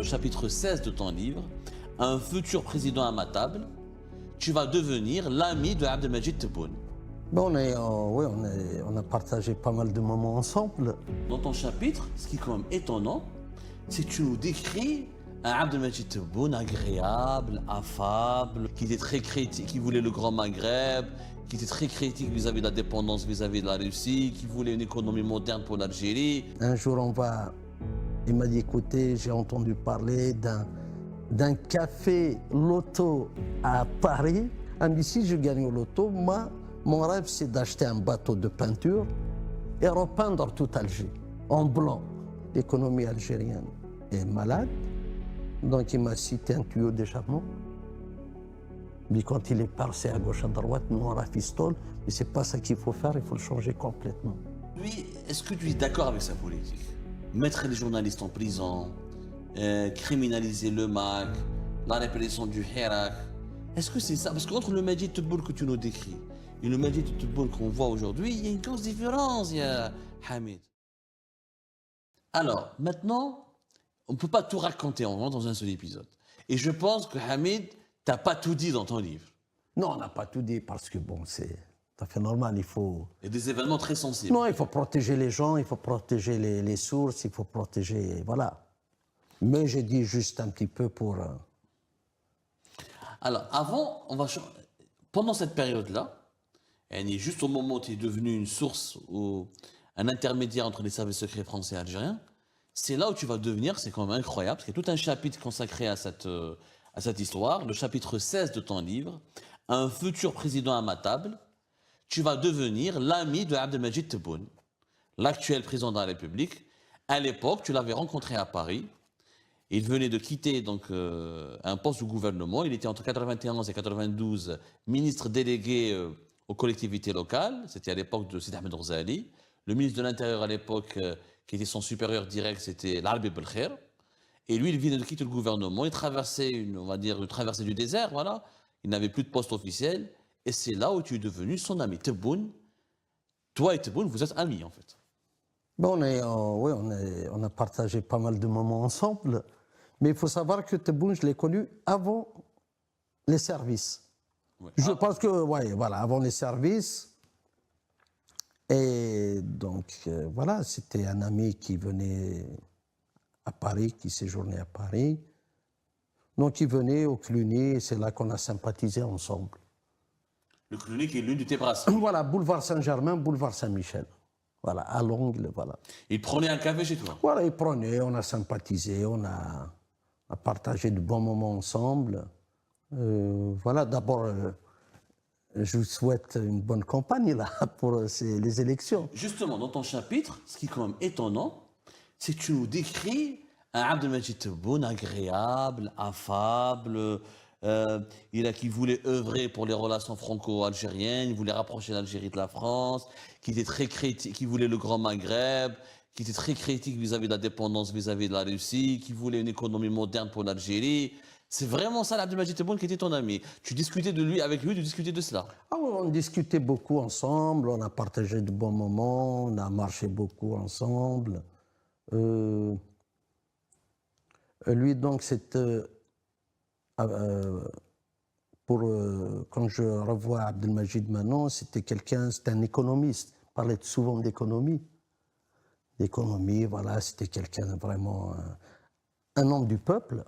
chapitre 16 de ton livre, un futur président à ma table, tu vas devenir l'ami de Abdelmajid Tebboune. Bon, oui, on a partagé pas mal de moments ensemble. Dans ton chapitre, ce qui est quand même étonnant, c'est que tu nous décris un Abdelmajid Tebboune agréable, affable, qui était très critique, qui voulait le Grand Maghreb, qui était très critique vis-à-vis de la dépendance vis-à-vis de la Russie, qui voulait une économie moderne pour l'Algérie. Un jour, il m'a dit, écoutez, j'ai entendu parler d'un café loto à Paris. Il me dit, si je gagne au loto, moi, mon rêve, c'est d'acheter un bateau de peinture et repeindre tout Alger en blanc. L'économie algérienne est malade, donc il m'a cité un tuyau d'échappement. Mais quand il est percé à gauche, à droite, nous on rafistole, mais c'est pas ça qu'il faut faire, il faut le changer complètement. Lui, est-ce que tu es d'accord avec sa politique? Mettre les journalistes en prison, criminaliser le MAC, la répression du Hirak. Est-ce que c'est ça? Parce qu'entre le Majid Tebboune que tu nous décris et le Majid Tebboune qu'on voit aujourd'hui, il y a une grosse différence, il y a Hamid. Alors, maintenant, on ne peut pas tout raconter en dans un seul épisode. Et je pense que Hamid, t'as pas tout dit dans ton livre. Non, on n'a pas tout dit parce que bon, c'est tout à fait normal, il faut... Il y a des événements très sensibles. Non, il faut protéger les gens, il faut protéger les sources, il faut protéger... Voilà. Mais j'ai dit juste un petit peu pour... Alors, pendant cette période-là, et juste au moment où tu es devenu une source ou un intermédiaire entre les services secrets français et algériens, c'est là où tu vas devenir, c'est quand même incroyable, parce qu'il y a tout un chapitre consacré à cette histoire, le chapitre 16 de ton livre, un futur président à ma table, tu vas devenir l'ami de Abdelmajid Tebboune, l'actuel président de la République. À l'époque, tu l'avais rencontré à Paris. Il venait de quitter donc, un poste du gouvernement. Il était entre 91 et 92 ministre délégué aux collectivités locales. C'était à l'époque de Sidi Ahmed Orzali. Le ministre de l'Intérieur à l'époque, qui était son supérieur direct, c'était l'Arbi Belkher. Et lui, il venait de quitter le gouvernement. Il traversait une traversée du désert, voilà. Il n'avait plus de poste officiel. Et c'est là où tu es devenu son ami. Tebboune, toi et Tebboune, vous êtes amis en fait. Bon, oui, on a partagé pas mal de moments ensemble. Mais il faut savoir que Tebboune, je l'ai connu avant les services. Ouais. Je pense que, ouais, voilà, avant les services. Et donc, voilà, c'était un ami qui venait à Paris, qui séjournait à Paris. Donc, il venait au Cluny, et c'est là qu'on a sympathisé ensemble. Le Cluny qui est l'une de tes brasseries. Voilà, boulevard Saint-Germain, boulevard Saint-Michel. Voilà, à l'angle, voilà. Il prenait un café chez toi. Voilà, il prenait, on a sympathisé, on a partagé de bons moments ensemble. Voilà, d'abord, je vous souhaite une bonne campagne là, pour les élections. Justement, dans ton chapitre, ce qui est quand même étonnant, c'est que tu nous décris un Abdelmajid Tebboune agréable, affable, qui voulait œuvrer pour les relations franco-algériennes, il voulait rapprocher l'Algérie de la France, qui était très critique, qui voulait le Grand Maghreb, qui était très critique vis-à-vis de la dépendance vis-à-vis de la Russie, qui voulait une économie moderne pour l'Algérie. C'est vraiment ça l'Abdelmajid Tebboune qui était ton ami. Tu discutais de lui, avec lui, tu discutais de cela. Ah oui, on discutait beaucoup ensemble, on a partagé de bons moments, on a marché beaucoup ensemble. Lui, donc, c'était... quand je revois Abdelmajid maintenant, c'était un économiste. Il parlait souvent d'économie. D'économie, voilà, c'était quelqu'un vraiment... un homme du peuple.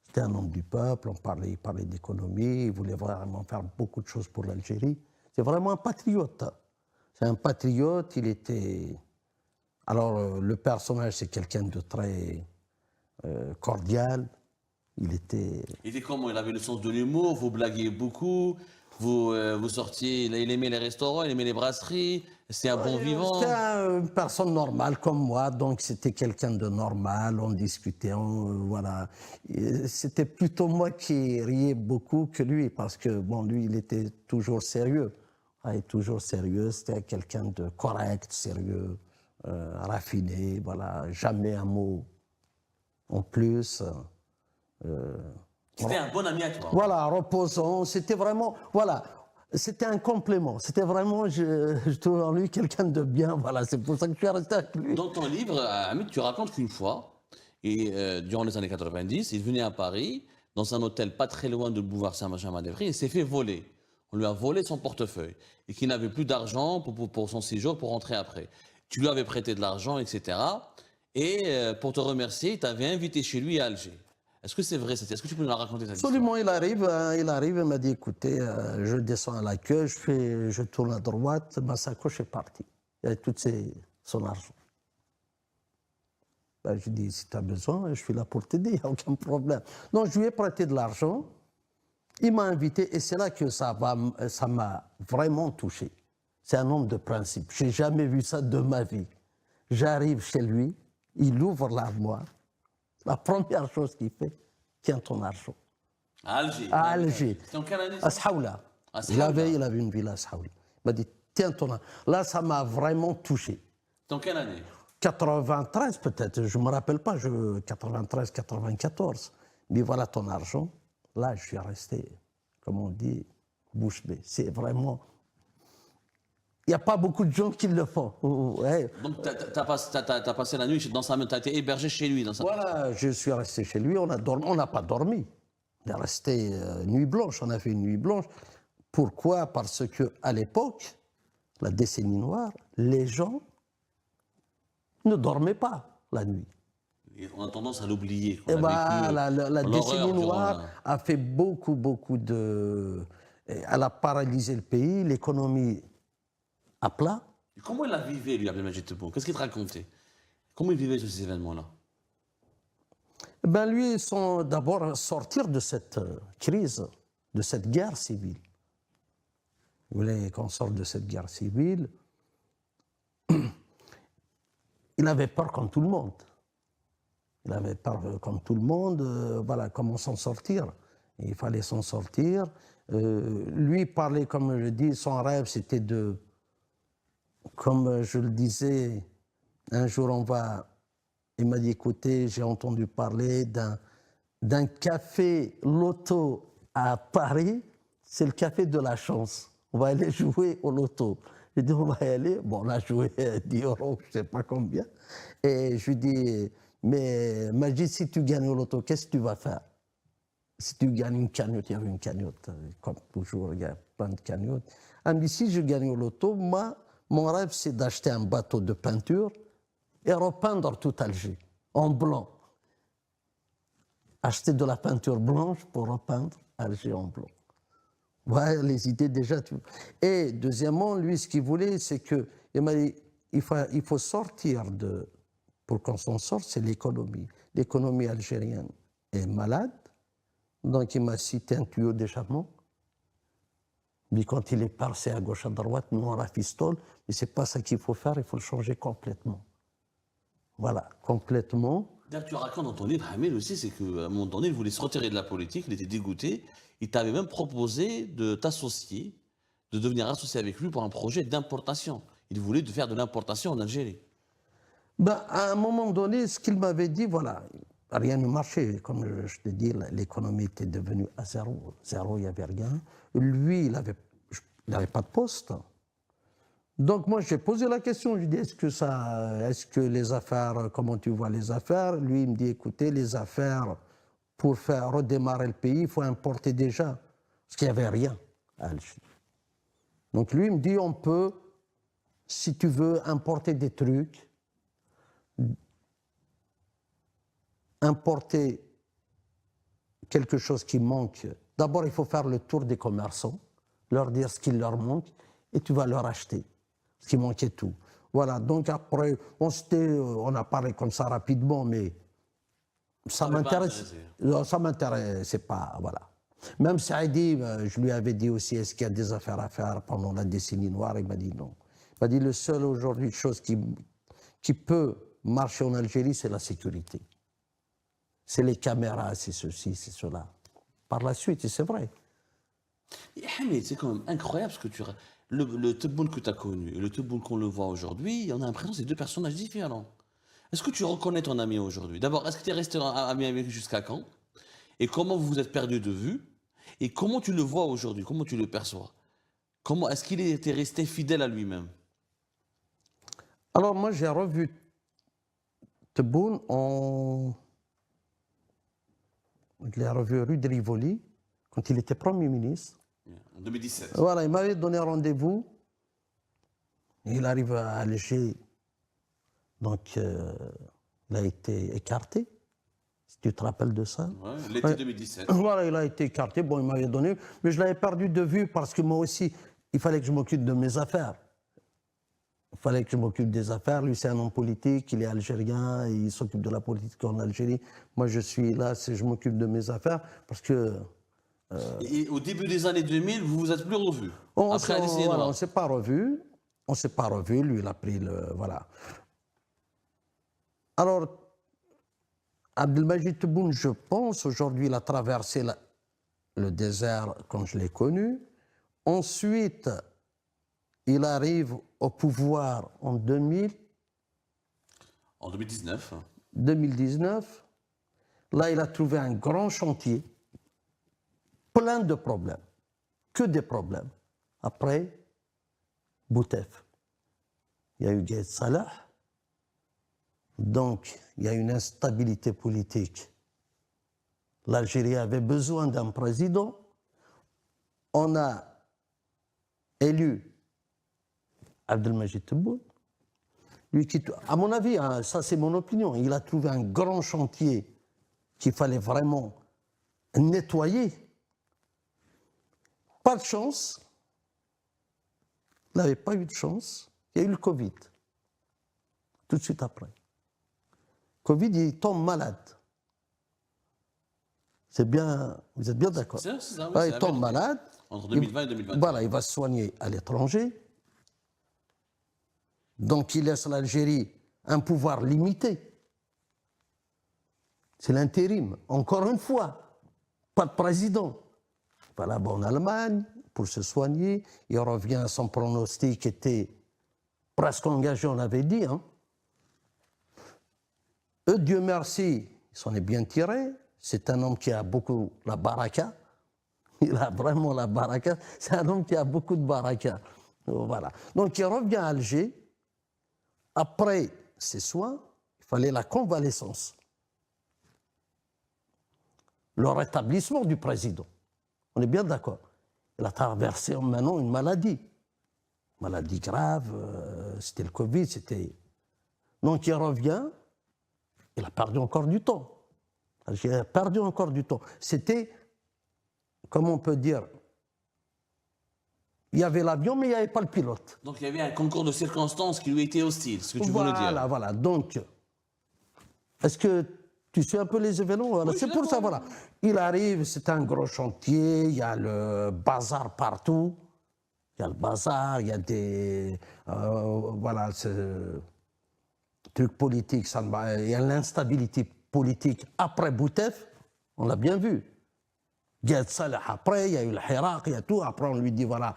C'était un homme du peuple, il parlait d'économie, il voulait vraiment faire beaucoup de choses pour l'Algérie. C'est vraiment un patriote. C'est un patriote, il était... Alors, le personnage, c'est quelqu'un de très cordial. Il était comment? Il avait le sens de l'humour, vous blaguiez beaucoup, vous sortiez, il aimait les restaurants, il aimait les brasseries, c'était un bon vivant. C'était une personne normale comme moi, donc c'était quelqu'un de normal, on discutait, voilà. C'était plutôt moi qui riais beaucoup que lui, parce que bon, lui, il était toujours sérieux. Toujours sérieux, c'était quelqu'un de correct, sérieux, raffiné, voilà, jamais un mot en plus. C'était un bon ami à toi. Voilà, reposant, c'était vraiment, voilà, c'était un complément. C'était vraiment, je trouve en lui quelqu'un de bien, voilà, c'est pour ça que je suis resté avec lui. Dans ton livre, Hamid, tu racontes qu'une fois, Et durant les années 90, il venait à Paris, dans un hôtel pas très loin de boulevard Saint-Martin-Mandévry, et s'est fait voler. On lui a volé son portefeuille et qu'il n'avait plus d'argent pour son séjour pour rentrer après. Tu lui avais prêté de l'argent, etc. Et pour te remercier, il t'avait invité chez lui à Alger. Est-ce que c'est vrai? Est-ce que tu peux nous la raconter cette histoire? Absolument, il arrive, il m'a dit, écoutez, je descends à l'accueil, je tourne à droite, ma sacoche est partie. Il y a son argent. Ben, je dis, si tu as besoin, je suis là pour t'aider, il n'y a aucun problème. Donc, je lui ai prêté de l'argent, il m'a invité, et c'est là que ça m'a vraiment touché. C'est un homme de principe. Je n'ai jamais vu ça de ma vie. J'arrive chez lui, il ouvre l'armoire. La première chose qu'il fait, tiens ton argent. À Alger. À Alger. C'était en quelle année À ça? Saoula. À Il Saoula. avait une villa à Saoula. Il m'a dit, tiens ton argent. Là, ça m'a vraiment touché. C'était en quelle année? 93 peut-être, je ne me rappelle pas, 93, 94. Mais voilà ton argent. Là, je suis resté, comme on dit, bouche bée. C'est vraiment... Il n'y a pas beaucoup de gens qui le font. Ouais. Donc, tu as passé la nuit dans sa maison, tu as été hébergé chez lui. Dans sa... Voilà, je suis resté chez lui, on n'a pas dormi. On est resté nuit blanche, on a fait une nuit blanche. Pourquoi? Parce qu'à l'époque, la décennie noire, les gens ne dormaient pas la nuit. Et on a tendance à l'oublier. Et ben, la décennie noire a fait beaucoup de... Elle a paralysé le pays, l'économie à plat. Et comment il a vécu, lui, Abdelmajid Tebboune? Qu'est-ce qu'il te racontait? Comment il vivait ces événements-là? Ben lui, ils sont d'abord sortir de cette crise, de cette guerre civile. Il voulait qu'on sorte de cette guerre civile. Il avait peur comme tout le monde. Il avait peur comme tout le monde. Voilà, comment s'en sortir? Il fallait s'en sortir. Lui parlait, comme je dis, son rêve, c'était de... Comme je le disais, un jour il m'a dit, écoutez, j'ai entendu parler d'un café loto à Paris, c'est le café de la chance. On va aller jouer au loto. J'ai dit, on va y aller. Bon, on a joué 10 euros, je ne sais pas combien. Et je lui dis, mais Majid, si tu gagnes au loto, qu'est-ce que tu vas faire? Si tu gagnes une cagnotte, il y avait une cagnotte, comme toujours, il y a plein de cagnottes. Elle me dit, si je gagne au loto, moi, mon rêve, c'est d'acheter un bateau de peinture et repeindre tout Alger en blanc. Acheter de la peinture blanche pour repeindre Alger en blanc. Ouais, les idées déjà. Et deuxièmement, lui, ce qu'il voulait, c'est que il m'a dit, il faut sortir pour qu'on s'en sorte, c'est l'économie. L'économie algérienne est malade, donc il m'a cité un tuyau d'échappement. Mais quand il est passé à gauche, à droite, nous on rafistole, mais c'est pas ça qu'il faut faire, il faut le changer complètement. Voilà, complètement. D'ailleurs, tu racontes dans ton livre, Hamid aussi, c'est qu'à un moment donné, il voulait se retirer de la politique, il était dégoûté. Il t'avait même proposé de t'associer, de devenir associé avec lui pour un projet d'importation. Il voulait faire de l'importation en Algérie. Ben, à un moment donné, ce qu'il m'avait dit, voilà, rien ne marchait. Comme je te dis, l'économie était devenue à zéro. Zéro, il n'y avait rien. Lui, il n'avait pas de poste. Donc moi, j'ai posé la question, je lui ai dit, est-ce que les affaires, comment tu vois les affaires? Lui, il me dit, écoutez, les affaires, pour faire redémarrer le pays, il faut importer déjà, parce qu'il n'y avait rien à Alger. Donc lui, il me dit, on peut, si tu veux, importer des trucs, importer quelque chose qui manque. D'abord, il faut faire le tour des commerçants, leur dire ce qu'il leur manque, et tu vas leur acheter. Ce qui manquait tout. Voilà, donc après, on a parlé comme ça rapidement, mais ça m'intéressait pas, voilà. Même Saïdi, je lui avais dit aussi, est-ce qu'il y a des affaires à faire pendant la décennie noire? Il m'a dit non. Il m'a dit, le seul aujourd'hui chose qui peut marcher en Algérie, c'est la sécurité. C'est les caméras, c'est ceci, c'est cela. Par la suite, et c'est vrai. Et Hamid, c'est quand même incroyable ce que le Tebboune que tu as connu et le Tebboune qu'on le voit aujourd'hui, on a l'impression que c'est deux personnages différents. Est-ce que tu reconnais ton ami aujourd'hui? D'abord, est-ce que tu es resté ami avec lui jusqu'à quand? Et comment vous vous êtes perdu de vue? Et comment tu le vois aujourd'hui? Comment tu le perçois? Est-ce qu'il était resté fidèle à lui-même? Alors moi, j'ai revu Tebboune en je l'ai revu rue de Rivoli, quand il était Premier ministre. En 2017. Voilà, il m'avait donné rendez-vous. Il arrive à Alger, donc il a été écarté, si tu te rappelles de ça. Ouais, l'été 2017. Voilà, il a été écarté, bon, il m'avait donné, mais je l'avais perdu de vue parce que moi aussi, il fallait que je m'occupe de mes affaires. Il fallait que je m'occupe des affaires. Lui, c'est un homme politique, il est algérien, il s'occupe de la politique en Algérie. Moi, je suis là, je m'occupe de mes affaires parce que... Et au début des années 2000, vous vous êtes plus revus. On Après la décennie voilà, on noire. ne s'est pas revus. On ne s'est pas revus. Lui, il a pris le. Voilà. Alors, Abdelmajid Tebboune, je pense, aujourd'hui, il a traversé le désert comme je l'ai connu. Ensuite, il arrive au pouvoir en 2000, En 2019. 2019. Là, il a trouvé un grand chantier, plein de problèmes, que des problèmes. Après, Boutef. Il y a eu Gaïd Salah. Donc, il y a une instabilité politique. L'Algérie avait besoin d'un président. On a élu Abdelmajid Tebboune. Lui qui, à mon avis, hein, ça c'est mon opinion, il a trouvé un grand chantier qu'il fallait vraiment nettoyer. Pas de chance. Il n'avait pas eu de chance. Il y a eu le Covid. Tout de suite après. Covid, il tombe malade. C'est bien, vous êtes bien d'accord. C'est ça, oui, Ah, c'est il la tombe vérité. malade. Entre 2020 et 2021. Voilà, il va se soigner à l'étranger. Donc il laisse l'Algérie un pouvoir limité. C'est l'intérim. Encore une fois, pas de président. Voilà, bon, en Allemagne, pour se soigner, il revient, son pronostic était presque engagé, on avait dit. Hein. Dieu merci, il s'en est bien tiré. C'est un homme qui a beaucoup la baraka. Il a vraiment la baraka. C'est un homme qui a beaucoup de baraka. Voilà. Donc il revient à Alger. Après ses soins, il fallait la convalescence. Le rétablissement du président. On est bien d'accord. Il a traversé maintenant une maladie. Maladie grave, c'était le Covid, c'était... Donc il revient, il a perdu encore du temps. Il a perdu encore du temps. C'était, comment on peut dire, il y avait l'avion, mais il n'y avait pas le pilote. Donc il y avait un concours de circonstances qui lui était hostile, ce que tu voulais dire. Voilà. Donc, est-ce que tu sais un peu les événements? Voilà. Oui, c'est pour ça, voilà. Il arrive, c'est un gros chantier, il y a le bazar partout. Il y a le bazar, il y a des... voilà, trucs politiques, il y a l'instabilité politique après Boutef, on l'a bien vu. Gaïd Salah après, il y a eu le Hirak, il y a tout. Après, on lui dit, voilà.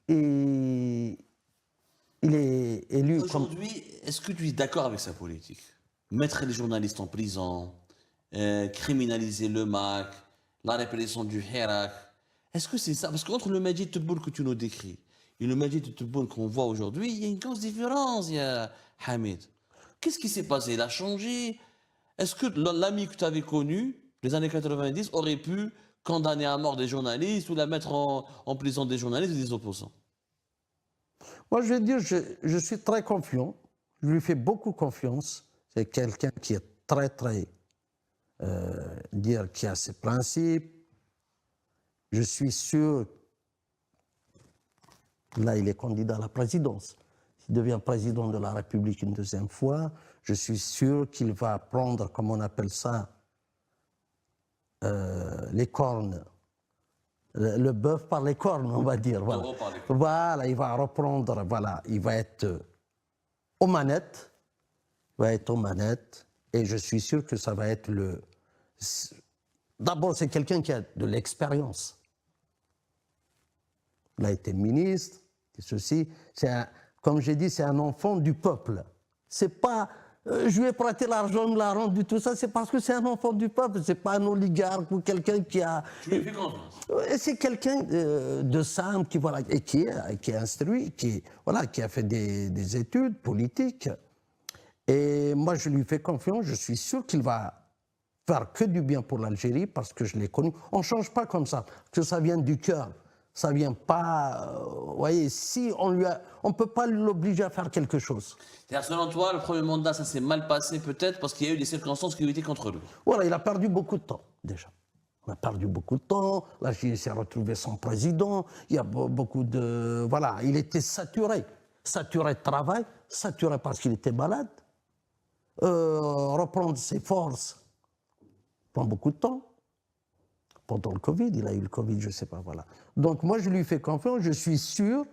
Et il est élu comme... Aujourd'hui, est-ce que tu es d'accord avec sa politique? Mettre les journalistes en prison, criminaliser le MAC, la répression du Hirak. Est-ce que c'est ça? Parce qu'entre le Majid Tebboune que tu nous décris et le Majid Tebboune qu'on voit aujourd'hui, il y a une grosse différence, il y a Hamid. Qu'est-ce qui s'est passé? Il a changé? Est-ce que l'ami que tu avais connu, les années 90, aurait pu condamner à mort des journalistes ou la mettre en prison des journalistes et des opposants? Moi, je vais dire, je suis très confiant. Je lui fais beaucoup confiance. C'est quelqu'un qui est très, qui a ses principes. Je suis sûr, là, il est candidat à la présidence. S'il devient président de la République une deuxième fois, je suis sûr qu'il va prendre, comme on appelle ça, les cornes. Le bœuf par les cornes, on va dire. Voilà, voilà, il va reprendre, voilà, il va être aux manettes. Et je suis sûr que ça va être le... D'abord, c'est quelqu'un qui a de l'expérience. Il a été ministre, ceci. Comme j'ai dit, c'est un enfant du peuple. C'est pas... je lui ai prêté l'argent, il me l'a rendu, tout ça. C'est parce que c'est un enfant du peuple. C'est pas un oligarque ou quelqu'un qui a... Tu lui fais confiance? C'est quelqu'un de simple qui, voilà, et qui est instruit, qui a fait des études politiques. Et moi, je lui fais confiance. Je suis sûr qu'il va faire que du bien pour l'Algérie parce que je l'ai connu. On ne change pas comme ça, que ça vient du cœur. Ça ne vient pas. Vous voyez, si on ne peut pas l'obliger à faire quelque chose. C'est-à-dire, selon toi, le premier mandat, ça s'est mal passé peut-être parce qu'il y a eu des circonstances qui ont été contre lui. Voilà, il a perdu beaucoup de temps, déjà. On a perdu beaucoup de temps. L'Algérie s'est retrouvée sans président. Il y a beaucoup de. Voilà, il était saturé. Saturé de travail, saturé parce qu'il était malade. Reprendre ses forces prend beaucoup de temps. Pendant le Covid, il a eu le Covid, je ne sais pas, voilà. Donc moi, je lui fais confiance, je suis sûr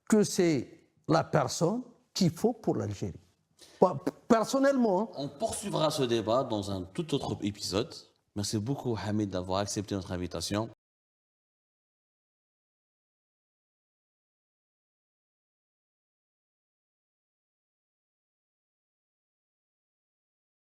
que c'est la personne qu'il faut pour l'Algérie. Personnellement. Hein. On poursuivra ce débat dans un tout autre épisode. Merci beaucoup, Hamid, d'avoir accepté notre invitation.